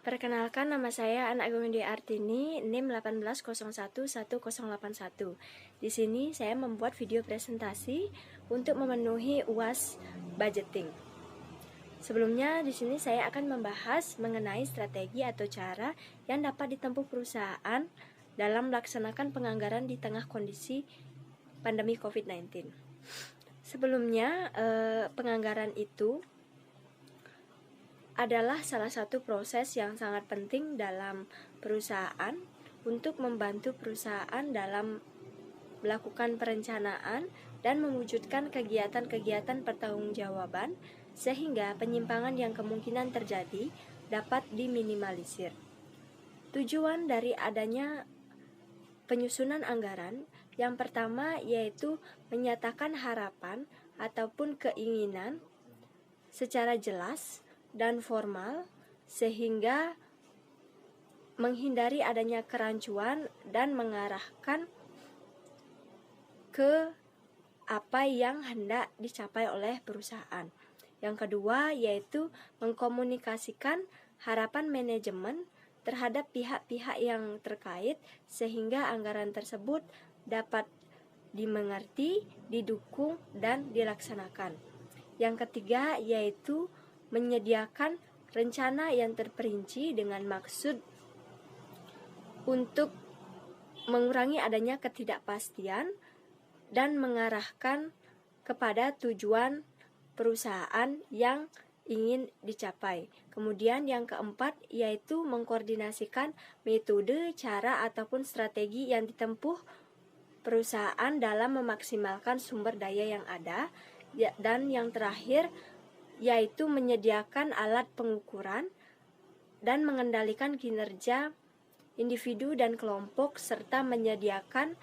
Perkenalkan, nama saya Ana Agung Dwi Artini, NIM 18011081. Di sini saya membuat video presentasi untuk memenuhi UAS budgeting. Sebelumnya di sini saya akan membahas mengenai strategi atau cara yang dapat ditempuh perusahaan dalam melaksanakan penganggaran di tengah kondisi pandemi COVID-19. Sebelumnya, penganggaran itu adalah salah satu proses yang sangat penting dalam perusahaan untuk membantu perusahaan dalam melakukan perencanaan dan mewujudkan kegiatan-kegiatan pertanggungjawaban sehingga penyimpangan yang kemungkinan terjadi dapat diminimalisir. Tujuan dari adanya penyusunan anggaran yang pertama yaitu menyatakan harapan ataupun keinginan secara jelas dan formal sehingga menghindari adanya kerancuan dan mengarahkan ke apa yang hendak dicapai oleh perusahaan. Yang kedua yaitu mengkomunikasikan harapan manajemen terhadap pihak-pihak yang terkait sehingga anggaran tersebut dapat dimengerti, didukung, dan dilaksanakan. Yang ketiga yaitu menyediakan rencana yang terperinci dengan maksud untuk mengurangi adanya ketidakpastian dan mengarahkan kepada tujuan perusahaan yang ingin dicapai. Kemudian yang keempat yaitu mengkoordinasikan metode, cara ataupun strategi yang ditempuh perusahaan dalam memaksimalkan sumber daya yang ada. Dan yang terakhir yaitu menyediakan alat pengukuran dan mengendalikan kinerja individu dan kelompok serta menyediakan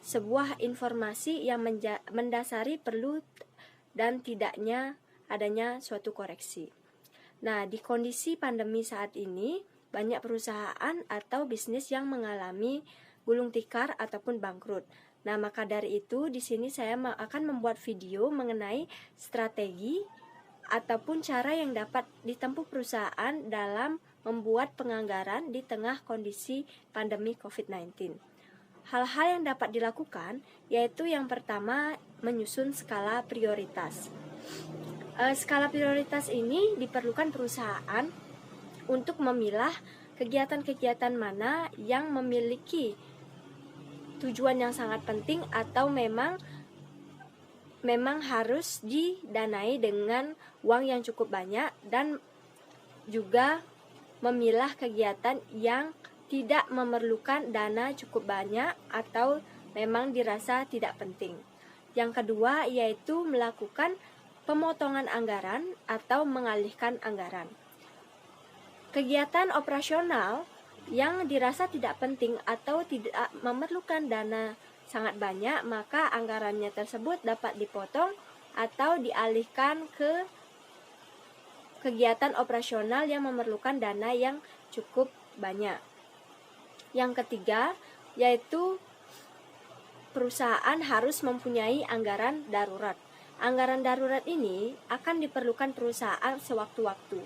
sebuah informasi yang mendasari perlu dan tidaknya adanya suatu koreksi. Nah, di kondisi pandemi saat ini, banyak perusahaan atau bisnis yang mengalami gulung tikar ataupun bangkrut. Nah, maka dari itu di sini saya akan membuat video mengenai strategi ataupun cara yang dapat ditempuh perusahaan dalam membuat penganggaran di tengah kondisi pandemi COVID-19. Hal-hal yang dapat dilakukan yaitu yang pertama menyusun skala prioritas. Skala prioritas ini diperlukan perusahaan untuk memilah kegiatan-kegiatan mana yang memiliki tujuan yang sangat penting atau memang harus didanai dengan uang yang cukup banyak, dan juga memilah kegiatan yang tidak memerlukan dana cukup banyak atau memang dirasa tidak penting. Yang kedua yaitu melakukan pemotongan anggaran atau mengalihkan anggaran. Kegiatan operasional yang dirasa tidak penting atau tidak memerlukan dana sangat banyak, maka anggarannya tersebut dapat dipotong atau dialihkan ke kegiatan operasional yang memerlukan dana yang cukup banyak. Yang ketiga yaitu perusahaan harus mempunyai anggaran darurat. Anggaran darurat ini akan diperlukan perusahaan sewaktu-waktu.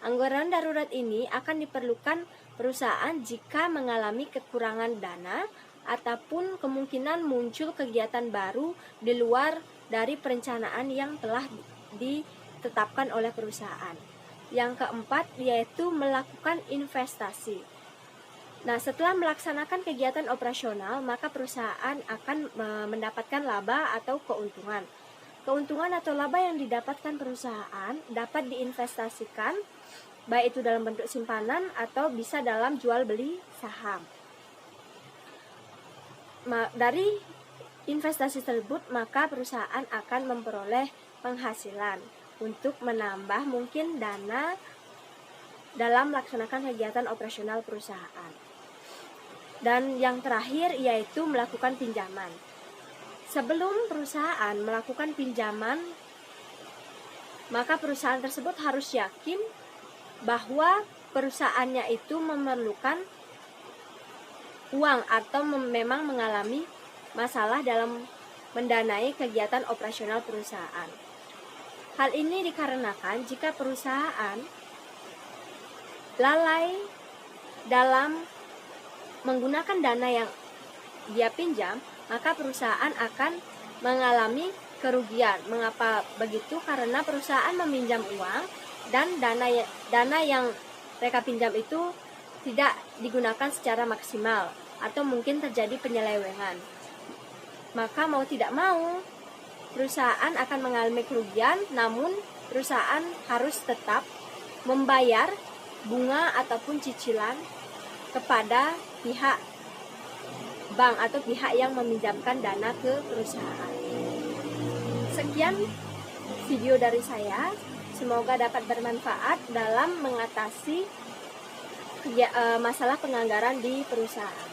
Anggaran darurat ini akan diperlukan perusahaan jika mengalami kekurangan dana ataupun kemungkinan muncul kegiatan baru di luar dari perencanaan yang telah ditetapkan oleh perusahaan. Yang keempat yaitu melakukan investasi. Nah, setelah melaksanakan kegiatan operasional, maka perusahaan akan mendapatkan laba atau keuntungan. Keuntungan atau laba yang didapatkan perusahaan dapat diinvestasikan, baik itu dalam bentuk simpanan atau bisa dalam jual beli saham. Dari investasi tersebut, maka perusahaan akan memperoleh penghasilan untuk menambah mungkin dana dalam melaksanakan kegiatan operasional perusahaan. Dan yang terakhir yaitu melakukan pinjaman. Sebelum perusahaan melakukan pinjaman, maka perusahaan tersebut harus yakin bahwa perusahaannya itu memerlukan uang atau memang mengalami masalah dalam mendanai kegiatan operasional perusahaan. Hal ini dikarenakan jika perusahaan lalai dalam menggunakan dana yang dia pinjam, maka perusahaan akan mengalami kerugian. Mengapa begitu? Karena perusahaan meminjam uang dan dana yang mereka pinjam itu tidak digunakan secara maksimal atau mungkin terjadi penyelewengan. Maka mau tidak mau perusahaan akan mengalami kerugian, namun perusahaan harus tetap membayar bunga ataupun cicilan kepada pihak bank atau pihak yang meminjamkan dana ke perusahaan. Sekian video dari saya, semoga dapat bermanfaat dalam mengatasi masalah penganggaran di perusahaan.